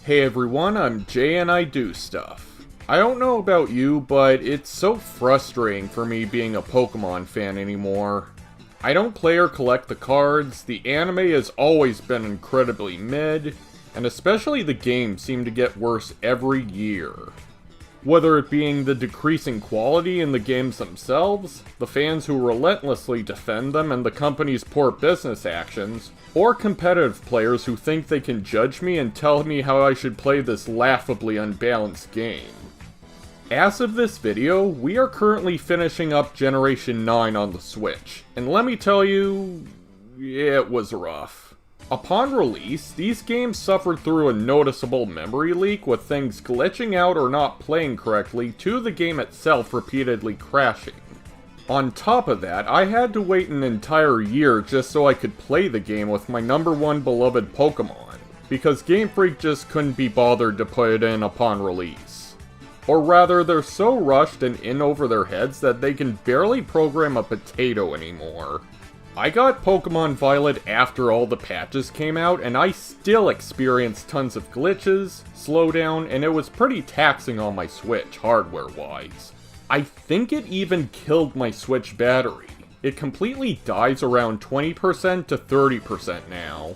Hey everyone, I'm Jay and I do stuff. I don't know about you, but it's so frustrating for me being a Pokemon fan anymore. I don't play or collect the cards, the anime has always been incredibly mid, and especially the games seem to get worse every year. Whether it being the decreasing quality in the games themselves, the fans who relentlessly defend them and the company's poor business actions, or competitive players who think they can judge me and tell me how I should play this laughably unbalanced game. As of this video, we are currently finishing up Generation 9 on the Switch, and let me tell you, it was rough. Upon release, these games suffered through a noticeable memory leak with things glitching out or not playing correctly to the game itself repeatedly crashing. On top of that, I had to wait an entire year just so I could play the game with my #1 beloved Pokemon, because Game Freak just couldn't be bothered to put it in upon release. Or rather, they're so rushed and in over their heads that they can barely program a potato anymore. I got Pokemon Violet after all the patches came out, and I still experienced tons of glitches, slowdown, and it was pretty taxing on my Switch, hardware-wise. I think it even killed my Switch battery. It completely dies around 20% to 30% now.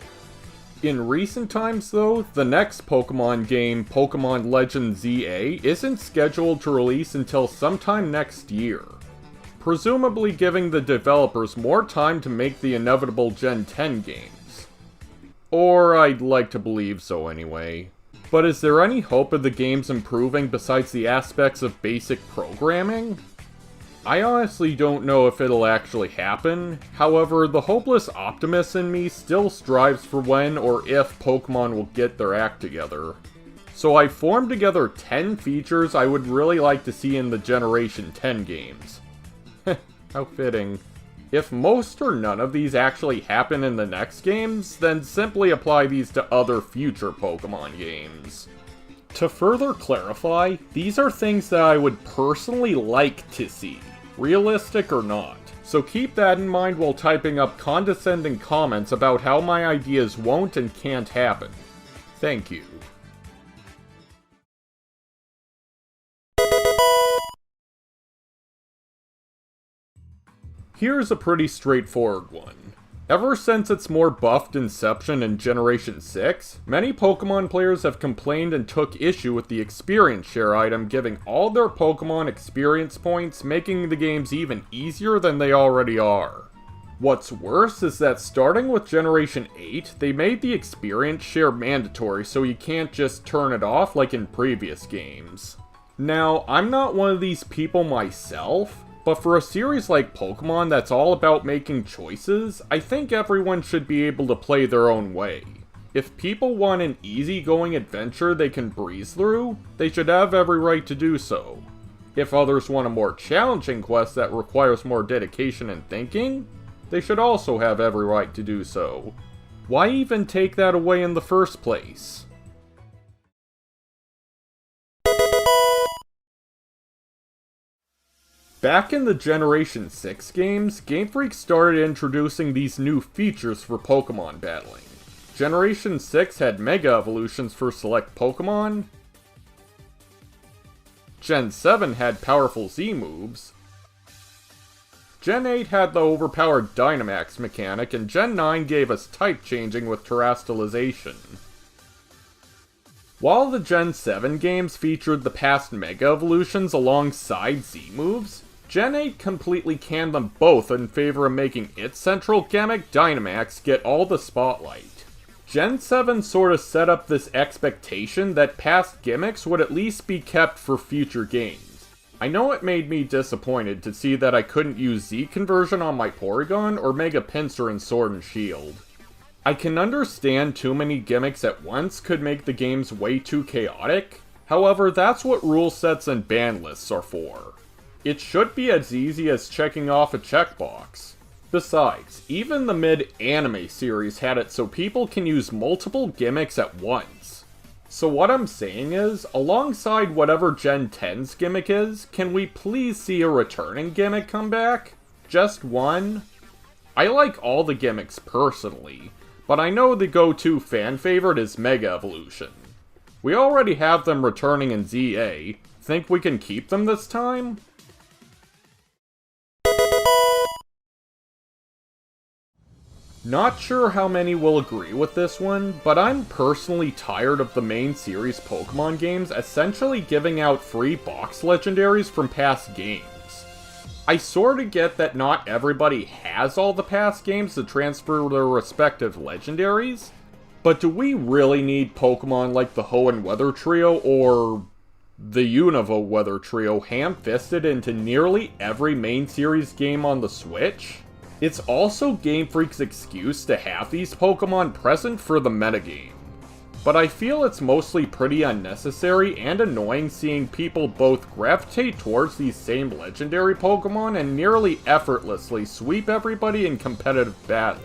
In recent times though, the next Pokemon game, Pokemon Legends ZA, isn't scheduled to release until sometime next year. Presumably giving the developers more time to make the inevitable Gen 10 games. Or I'd like to believe so anyway. But is there any hope of the games improving besides the aspects of basic programming? I honestly don't know if it'll actually happen, however, the hopeless optimist in me still strives for when or if Pokemon will get their act together. So I formed together 10 features I would really like to see in the Generation 10 games. How fitting. If most or none of these actually happen in the next games, then simply apply these to other future Pokemon games. To further clarify, these are things that I would personally like to see, realistic or not. So keep that in mind while typing up condescending comments about how my ideas won't and can't happen. Thank you. Here's a pretty straightforward one. Ever since its more buffed inception in Generation 6, many Pokemon players have complained and took issue with the experience share item giving all their Pokemon experience points, making the games even easier than they already are. What's worse is that starting with Generation 8, they made the experience share mandatory so you can't just turn it off like in previous games. Now, I'm not one of these people myself, but for a series like Pokemon that's all about making choices, I think everyone should be able to play their own way. If people want an easygoing adventure they can breeze through, they should have every right to do so. If others want a more challenging quest that requires more dedication and thinking, they should also have every right to do so. Why even take that away in the first place? Back in the Generation 6 games, Game Freak started introducing these new features for Pokemon battling. Generation 6 had Mega Evolutions for select Pokemon, Gen 7 had powerful Z moves, Gen 8 had the overpowered Dynamax mechanic, and Gen 9 gave us type changing with Terastallization. While the Gen 7 games featured the past Mega Evolutions alongside Z moves, Gen 8 completely canned them both in favor of making its central gimmick, Dynamax, get all the spotlight. Gen 7 sorta set up this expectation that past gimmicks would at least be kept for future games. I know it made me disappointed to see that I couldn't use Z conversion on my Porygon or Mega Pinsir in Sword and Shield. I can understand too many gimmicks at once could make the games way too chaotic, however that's what rule sets and ban lists are for. It should be as easy as checking off a checkbox. Besides, even the mid-anime series had it so people can use multiple gimmicks at once. So what I'm saying is, alongside whatever Gen 10's gimmick is, can we please see a returning gimmick come back? Just one? I like all the gimmicks personally, but I know the go-to fan favorite is Mega Evolution. We already have them returning in ZA. Think we can keep them this time? Not sure how many will agree with this one, but I'm personally tired of the main series Pokemon games essentially giving out free box legendaries from past games. I sorta get that not everybody has all the past games to transfer their respective legendaries, but do we really need Pokemon like the Hoenn Weather Trio or the Unova Weather Trio ham-fisted into nearly every main series game on the Switch? It's also Game Freak's excuse to have these Pokemon present for the metagame. But I feel it's mostly pretty unnecessary and annoying seeing people both gravitate towards these same legendary Pokemon and nearly effortlessly sweep everybody in competitive battles.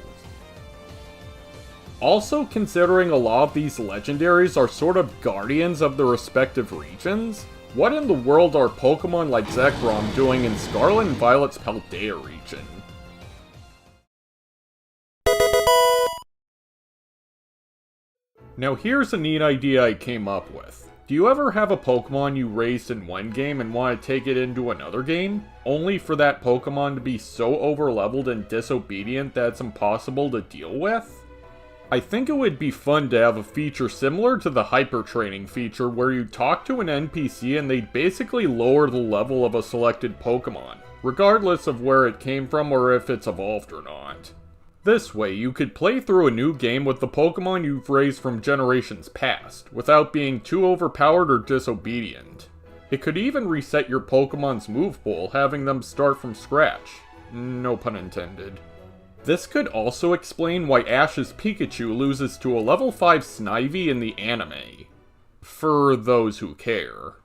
Also, considering a lot of these legendaries are sort of guardians of the respective regions, what in the world are Pokemon like Zekrom doing in Scarlet and Violet's Paldea region? Now here's a neat idea I came up with. Do you ever have a Pokemon you raised in one game and want to take it into another game, only for that Pokemon to be so overleveled and disobedient that it's impossible to deal with? I think it would be fun to have a feature similar to the Hyper Training feature where you talk to an NPC and they'd basically lower the level of a selected Pokemon, regardless of where it came from or if it's evolved or not. This way, you could play through a new game with the Pokemon you've raised from generations past, without being too overpowered or disobedient. It could even reset your Pokemon's move pool, having them start from scratch. No pun intended. This could also explain why Ash's Pikachu loses to a level 5 Snivy in the anime. For those who care.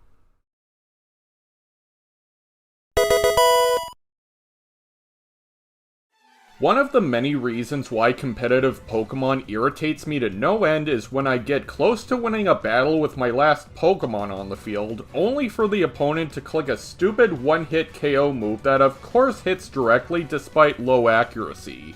One of the many reasons why competitive Pokemon irritates me to no end is when I get close to winning a battle with my last Pokemon on the field, only for the opponent to click a stupid one-hit KO move that of course hits directly despite low accuracy.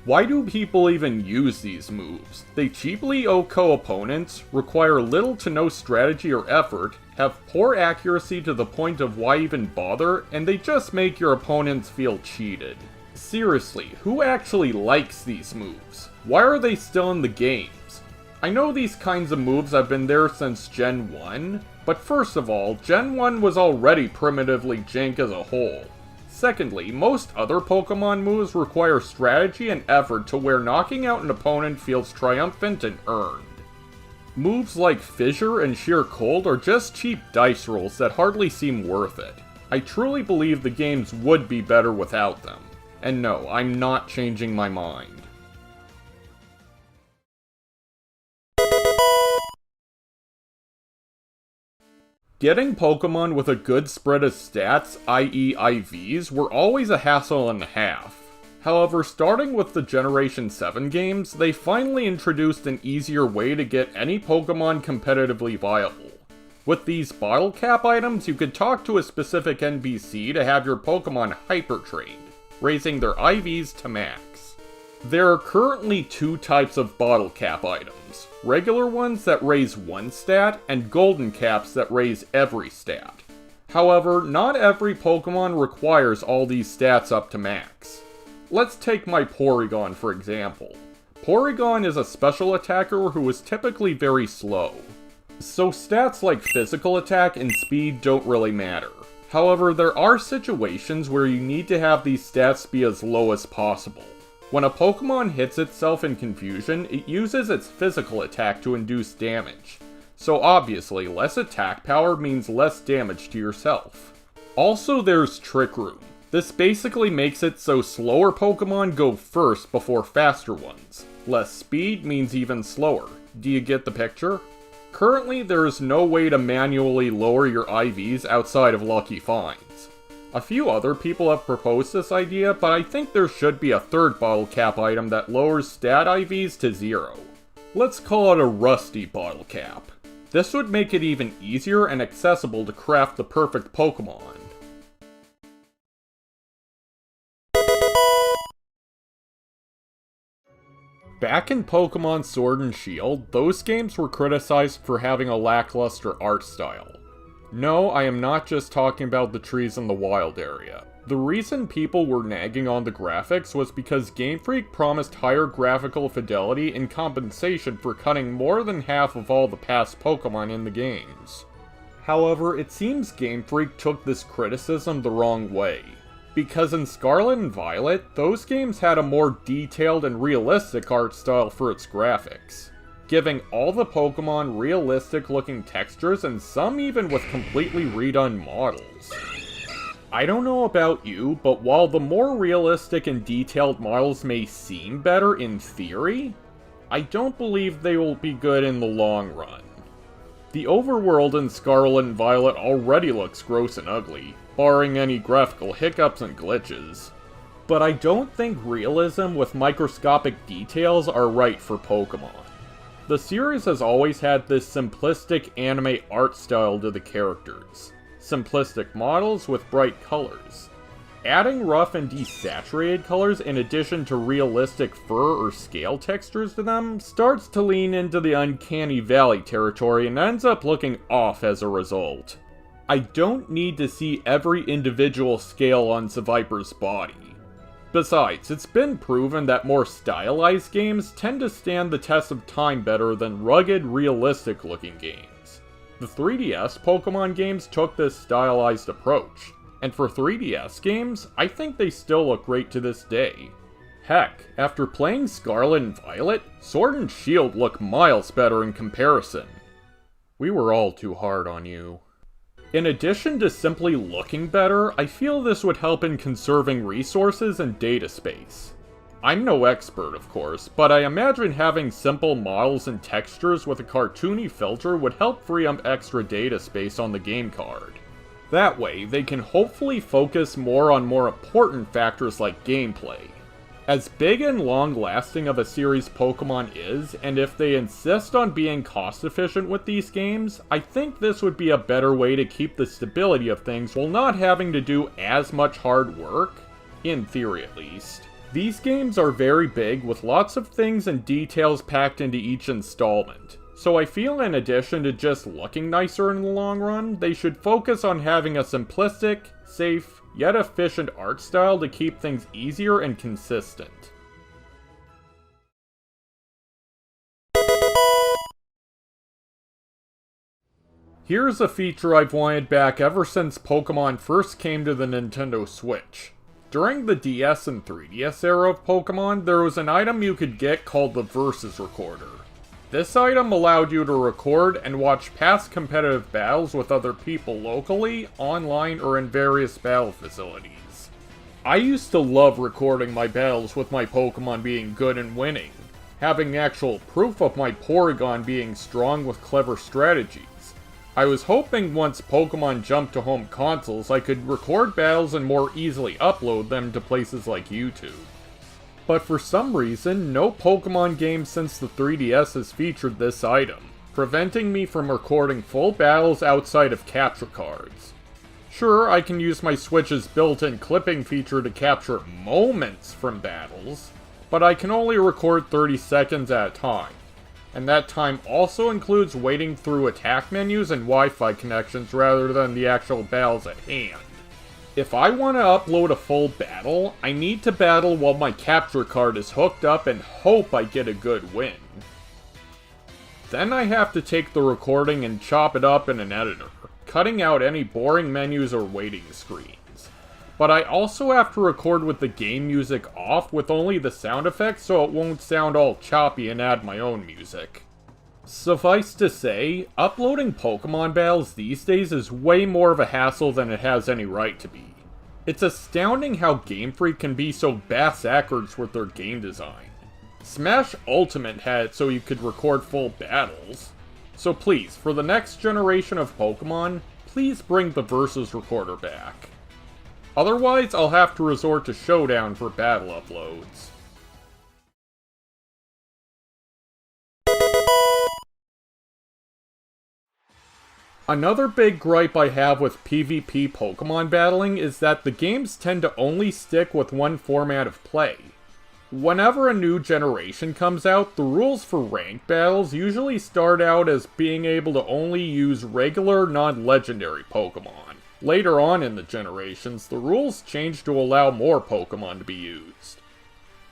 Why do people even use these moves? They cheaply OHKO opponents, require little to no strategy or effort, have poor accuracy to the point of why even bother, and they just make your opponents feel cheated. Seriously, who actually likes these moves? Why are they still in the games? I know these kinds of moves have been there since Gen 1, but first of all, Gen 1 was already primitively jank as a whole. Secondly, most other Pokemon moves require strategy and effort to where knocking out an opponent feels triumphant and earned. Moves like Fissure and Sheer Cold are just cheap dice rolls that hardly seem worth it. I truly believe the games would be better without them. And no, I'm not changing my mind. Getting Pokemon with a good spread of stats, i.e. IVs, were always a hassle and a half. However, starting with the Generation 7 games, they finally introduced an easier way to get any Pokemon competitively viable. With these bottle cap items, you could talk to a specific NPC to have your Pokemon hyper-trained, raising their IVs to max. There are currently two types of bottle cap items, regular ones that raise one stat, and golden caps that raise every stat. However, not every Pokemon requires all these stats up to max. Let's take my Porygon for example. Porygon is a special attacker who is typically very slow, so stats like physical attack and speed don't really matter. However, there are situations where you need to have these stats be as low as possible. When a Pokemon hits itself in confusion, it uses its physical attack to induce damage. So obviously, less attack power means less damage to yourself. Also, there's Trick Room. This basically makes it so slower Pokemon go first before faster ones. Less speed means even slower. Do you get the picture? Currently, there is no way to manually lower your IVs outside of Lucky Finds. A few other people have proposed this idea, but I think there should be a third bottle cap item that lowers stat IVs to 0. Let's call it a Rusty bottle cap. This would make it even easier and accessible to craft the perfect Pokemon. Back in Pokemon Sword and Shield, those games were criticized for having a lackluster art style. No, I am not just talking about the trees in the wild area. The reason people were nagging on the graphics was because Game Freak promised higher graphical fidelity in compensation for cutting more than half of all the past Pokemon in the games. However, it seems Game Freak took this criticism the wrong way. Because in Scarlet and Violet, those games had a more detailed and realistic art style for its graphics, giving all the Pokemon realistic looking textures and some even with completely redone models. I don't know about you, but while the more realistic and detailed models may seem better in theory, I don't believe they will be good in the long run. The overworld in Scarlet and Violet already looks gross and ugly, barring any graphical hiccups and glitches. But I don't think realism with microscopic details are right for Pokemon. The series has always had this simplistic anime art style to the characters. Simplistic models with bright colors. Adding rough and desaturated colors in addition to realistic fur or scale textures to them starts to lean into the uncanny valley territory and ends up looking off as a result. I don't need to see every individual scale on Seviper's body. Besides, it's been proven that more stylized games tend to stand the test of time better than rugged, realistic-looking games. The 3DS Pokemon games took this stylized approach, and for 3DS games, I think they still look great to this day. Heck, after playing Scarlet and Violet, Sword and Shield look miles better in comparison. We were all too hard on you. In addition to simply looking better, I feel this would help in conserving resources and data space. I'm no expert, of course, but I imagine having simple models and textures with a cartoony filter would help free up extra data space on the game card. That way, they can hopefully focus more on more important factors like gameplay. As big and long-lasting of a series Pokemon is, and if they insist on being cost-efficient with these games, I think this would be a better way to keep the stability of things while not having to do as much hard work, in theory at least. These games are very big, with lots of things and details packed into each installment, so I feel in addition to just looking nicer in the long run, they should focus on having a simplistic, safe, yet efficient art style to keep things easier and consistent. Here's a feature I've wanted back ever since Pokemon first came to the Nintendo Switch. During the DS and 3DS era of Pokemon, there was an item you could get called the Versus Recorder. This item allowed you to record and watch past competitive battles with other people locally, online, or in various battle facilities. I used to love recording my battles with my Pokemon being good and winning, having actual proof of my Porygon being strong with clever strategies. I was hoping once Pokemon jumped to home consoles I could record battles and more easily upload them to places like YouTube. But for some reason, no Pokemon game since the 3DS has featured this item, preventing me from recording full battles outside of capture cards. Sure, I can use my Switch's built-in clipping feature to capture moments from battles, but I can only record 30 seconds at a time. And that time also includes waiting through attack menus and Wi-Fi connections rather than the actual battles at hand. If I want to upload a full battle, I need to battle while my capture card is hooked up and hope I get a good win. Then I have to take the recording and chop it up in an editor, cutting out any boring menus or waiting screens. But I also have to record with the game music off with only the sound effects so it won't sound all choppy and add my own music. Suffice to say, uploading Pokemon battles these days is way more of a hassle than it has any right to be. It's astounding how Game Freak can be so bass-backwards with their game design. Smash Ultimate had it so you could record full battles. So please, for the next generation of Pokemon, please bring the Versus Recorder back. Otherwise, I'll have to resort to Showdown for battle uploads. Another big gripe I have with PvP Pokemon battling is that the games tend to only stick with one format of play. Whenever a new generation comes out, the rules for rank battles usually start out as being able to only use regular, non-legendary Pokemon. Later on in the generations, the rules change to allow more Pokemon to be used.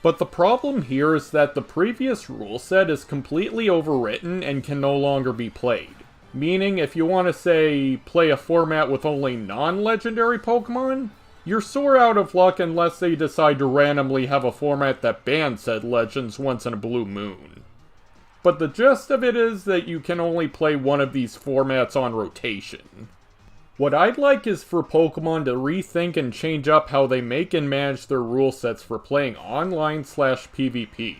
But the problem here is that the previous rule set is completely overwritten and can no longer be played. Meaning, if you want to, say, play a format with only non-legendary Pokemon, you're sore out of luck unless they decide to randomly have a format that bans said legends once in a blue moon. But the gist of it is that you can only play one of these formats on rotation. What I'd like is for Pokemon to rethink and change up how they make and manage their rule sets for playing online/PvP.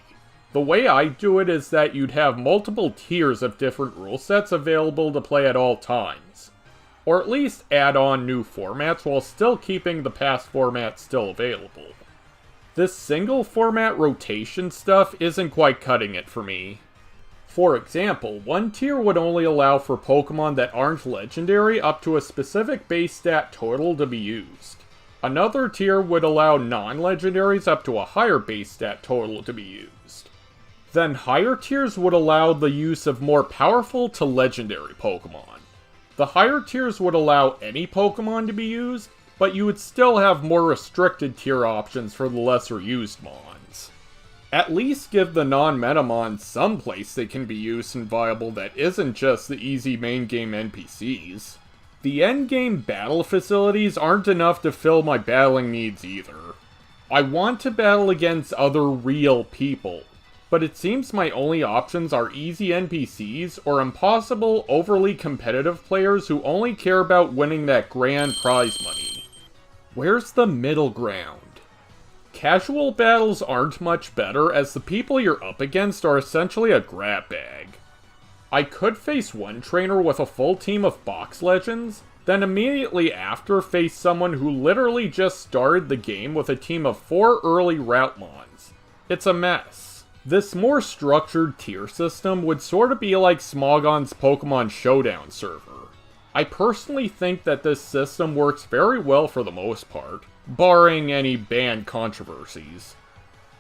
The way I do it is that you'd have multiple tiers of different rule sets available to play at all times. Or at least add on new formats while still keeping the past formats still available. This single format rotation stuff isn't quite cutting it for me. For example, one tier would only allow for Pokemon that aren't legendary up to a specific base stat total to be used. Another tier would allow non-legendaries up to a higher base stat total to be used. Then higher tiers would allow the use of more powerful to legendary Pokemon. The higher tiers would allow any Pokemon to be used, but you would still have more restricted tier options for the lesser used Mons. At least give the non-meta Mons some place they can be used and viable that isn't just the easy main game NPCs. The endgame battle facilities aren't enough to fill my battling needs either. I want to battle against other real people, but it seems my only options are easy NPCs or impossible, overly competitive players who only care about winning that grand prize money. Where's the middle ground? Casual battles aren't much better as the people you're up against are essentially a grab bag. I could face one trainer with a full team of box legends, then immediately after face someone who literally just started the game with a team of 4 early route Mons. It's a mess. This more structured tier system would sort of be like Smogon's Pokemon Showdown server. I personally think that this system works very well for the most part, barring any ban controversies.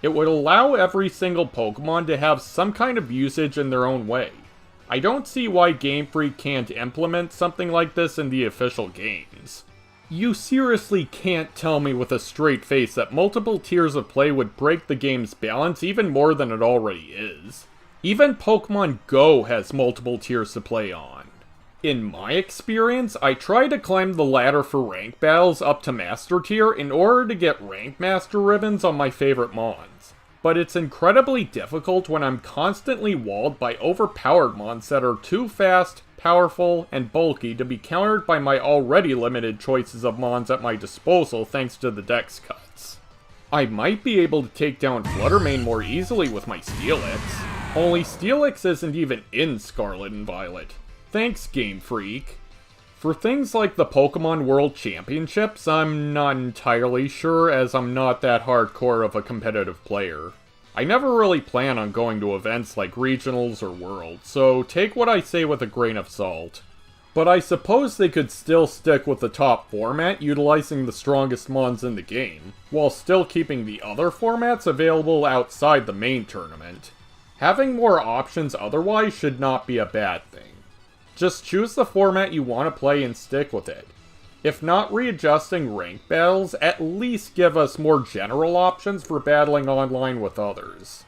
It would allow every single Pokemon to have some kind of usage in their own way. I don't see why Game Freak can't implement something like this in the official games. You seriously can't tell me with a straight face that multiple tiers of play would break the game's balance even more than it already is. Even Pokemon Go has multiple tiers to play on. In my experience, I try to climb the ladder for rank battles up to Master Tier in order to get Rank Master ribbons on my favorite Mons. But it's incredibly difficult when I'm constantly walled by overpowered Mons that are too fast, powerful, and bulky to be countered by my already limited choices of Mons at my disposal thanks to the dex cuts. I might be able to take down Fluttermane more easily with my Steelix, only Steelix isn't even in Scarlet and Violet. Thanks, Game Freak. For things like the Pokemon World Championships, I'm not entirely sure as I'm not that hardcore of a competitive player. I never really plan on going to events like regionals or worlds, so take what I say with a grain of salt. But I suppose they could still stick with the top format utilizing the strongest Mons in the game, while still keeping the other formats available outside the main tournament. Having more options otherwise should not be a bad thing. Just choose the format you want to play and stick with it. If not readjusting rank battles, at least give us more general options for battling online with others.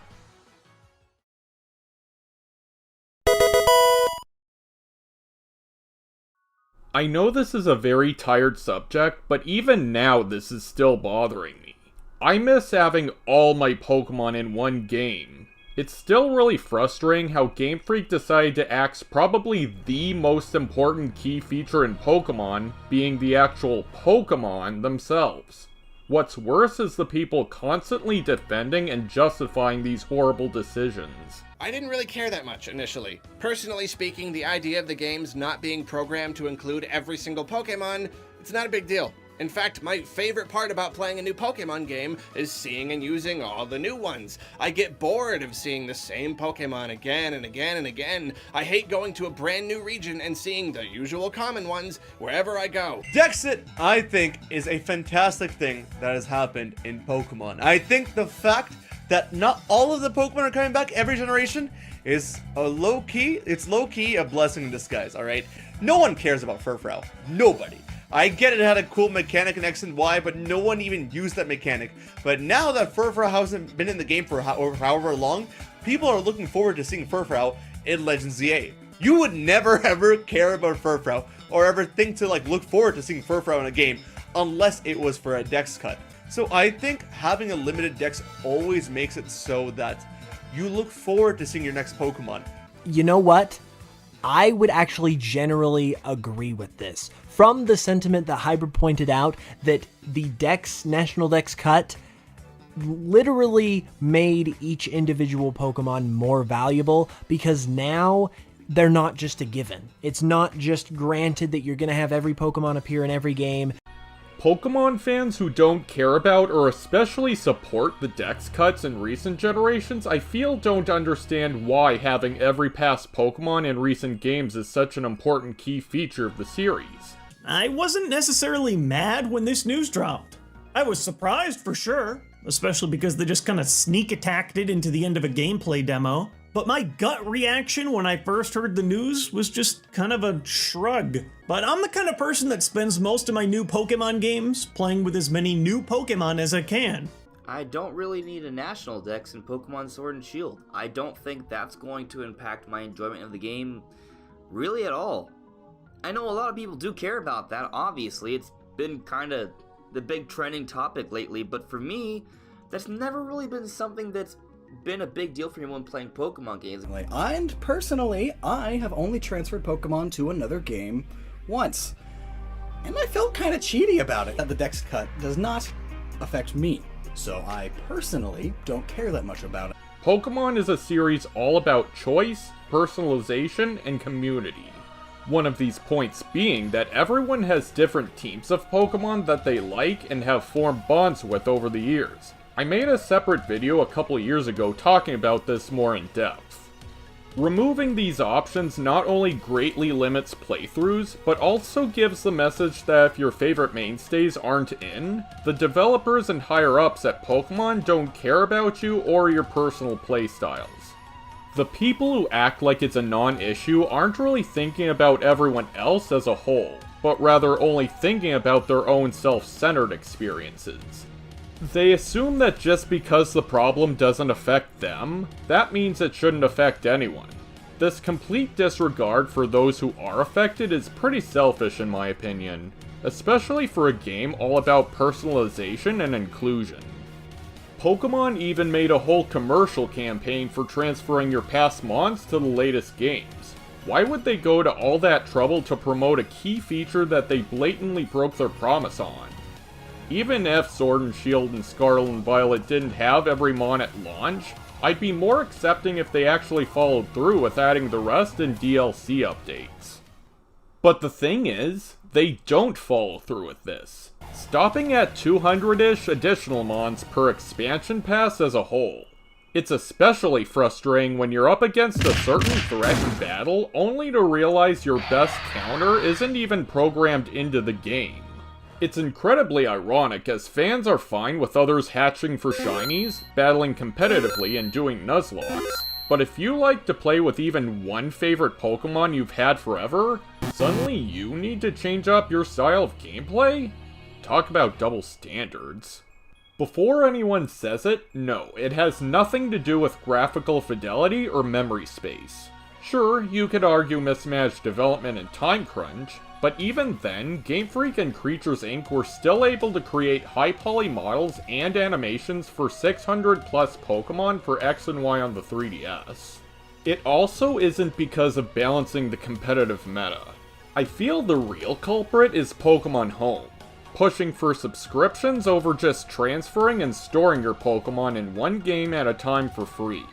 I know this is a very tired subject, but even now this is still bothering me. I miss having all my Pokemon in one game. It's still really frustrating how Game Freak decided to axe probably the most important key feature in Pokemon being the actual Pokemon themselves. What's worse is the people constantly defending and justifying these horrible decisions. I didn't really care that much initially. Personally speaking, the idea of the games not being programmed to include every single Pokemon, it's not a big deal. In fact, my favorite part about playing a new Pokemon game is seeing and using all the new ones. I get bored of seeing the same Pokemon again and again and again. I hate going to a brand new region and seeing the usual common ones wherever I go. Dexit, I think, is a fantastic thing that has happened in Pokemon. I think the fact that not all of the Pokemon are coming back every generation is it's low-key a blessing in disguise, alright? No one cares about Furfrou. Nobody. I get it had a cool mechanic in X and Y, but no one even used that mechanic. But now that Furfrou hasn't been in the game for however long, people are looking forward to seeing Furfrou in Legends ZA. You would never ever care about Furfrou, or ever think to look forward to seeing Furfrou in a game, unless it was for a dex cut. So I think having a limited dex always makes it so that you look forward to seeing your next Pokemon. You know what? I would actually generally agree with this. From the sentiment that Hybrid pointed out, that the National Dex cut literally made each individual Pokemon more valuable, because now they're not just a given. It's not just granted that you're going to have every Pokemon appear in every game. Pokemon fans who don't care about or especially support the dex cuts in recent generations, I feel don't understand why having every past Pokemon in recent games is such an important key feature of the series. I wasn't necessarily mad when this news dropped. I was surprised for sure, especially because they just kind of sneak attacked it into the end of a gameplay demo. But my gut reaction when I first heard the news was just kind of a shrug. But I'm the kind of person that spends most of my new Pokemon games playing with as many new Pokemon as I can. I don't really need a national dex in Pokemon Sword and Shield. I don't think that's going to impact my enjoyment of the game really at all. I know a lot of people do care about that, obviously. It's been kind of the big trending topic lately, but for me, that's never really been something that's been a big deal for me when playing Pokemon games. And personally, I have only transferred Pokemon to another game once. And I felt kind of cheaty about it. The dex cut does not affect me, so I personally don't care that much about it. Pokemon is a series all about choice, personalization, and community. One of these points being that everyone has different teams of Pokemon that they like and have formed bonds with over the years. I made a separate video a couple years ago talking about this more in depth. Removing these options not only greatly limits playthroughs, but also gives the message that if your favorite mainstays aren't in, the developers and higher-ups at Pokemon don't care about you or your personal playstyles. The people who act like it's a non-issue aren't really thinking about everyone else as a whole, but rather only thinking about their own self-centered experiences. They assume that just because the problem doesn't affect them, that means it shouldn't affect anyone. This complete disregard for those who are affected is pretty selfish in my opinion, especially for a game all about personalization and inclusion. Pokemon even made a whole commercial campaign for transferring your past mons to the latest games. Why would they go to all that trouble to promote a key feature that they blatantly broke their promise on? Even if Sword and Shield and Scarlet and Violet didn't have every mon at launch, I'd be more accepting if they actually followed through with adding the rest in DLC updates. But the thing is, they don't follow through with this, stopping at 200-ish additional mons per expansion pass as a whole. It's especially frustrating when you're up against a certain threat in battle only to realize your best counter isn't even programmed into the game. It's incredibly ironic as fans are fine with others hatching for shinies, battling competitively, and doing Nuzlockes. But if you like to play with even one favorite Pokemon you've had forever, suddenly you need to change up your style of gameplay? Talk about double standards. Before anyone says it, no, it has nothing to do with graphical fidelity or memory space. Sure, you could argue mismatched development and time crunch, but even then, Game Freak and Creatures Inc. were still able to create high-poly models and animations for 600 plus Pokemon for X and Y on the 3DS. It also isn't because of balancing the competitive meta. I feel the real culprit is Pokemon Home, pushing for subscriptions over just transferring and storing your Pokemon in one game at a time for free.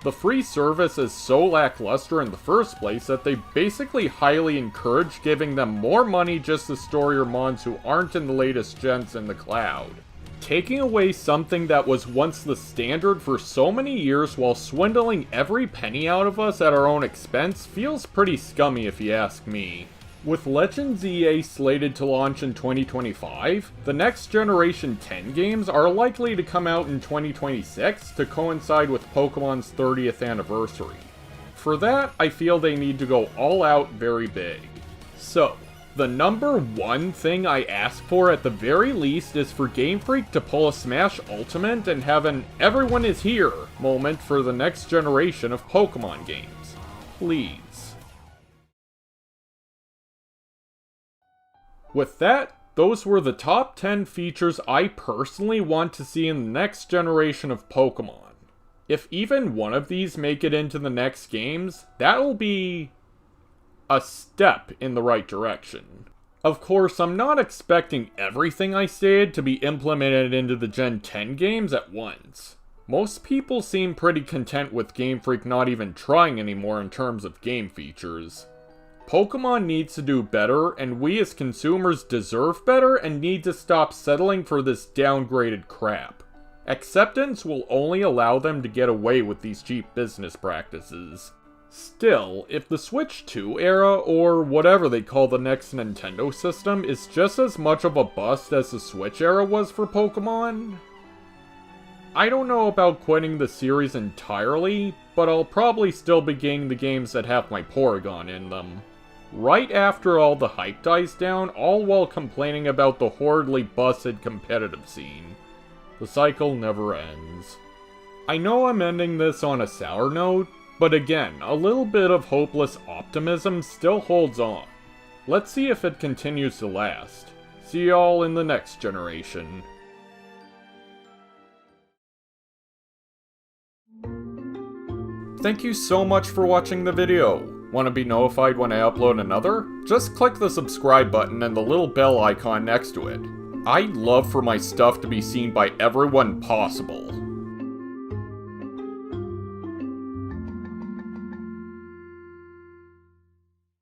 The free service is so lackluster in the first place that they basically highly encourage giving them more money just to store your mons who aren't in the latest gens in the cloud. Taking away something that was once the standard for so many years while swindling every penny out of us at our own expense feels pretty scummy if you ask me. With Legends EA slated to launch in 2025, the next generation 10 games are likely to come out in 2026 to coincide with Pokemon's 30th anniversary. For that, I feel they need to go all out very big. So, the number one thing I ask for at the very least is for Game Freak to pull a Smash Ultimate and have an "everyone is here" moment for the next generation of Pokemon games. Please. With that, those were the top 10 features I personally want to see in the next generation of Pokemon. If even one of these make it into the next games, that'll be a step in the right direction. Of course, I'm not expecting everything I stated to be implemented into the Gen 10 games at once. Most people seem pretty content with Game Freak not even trying anymore in terms of game features. Pokemon needs to do better, and we as consumers deserve better and need to stop settling for this downgraded crap. Acceptance will only allow them to get away with these cheap business practices. Still, if the Switch 2 era, or whatever they call the next Nintendo system, is just as much of a bust as the Switch era was for Pokemon, I don't know about quitting the series entirely, but I'll probably still be getting the games that have my Porygon in them. Right after all the hype dies down, all while complaining about the horridly busted competitive scene. The cycle never ends. I know I'm ending this on a sour note, but again, a little bit of hopeless optimism still holds on. Let's see if it continues to last. See y'all in the next generation. Thank you so much for watching the video. Want to be notified when I upload another? Just click the subscribe button and the little bell icon next to it. I'd love for my stuff to be seen by everyone possible.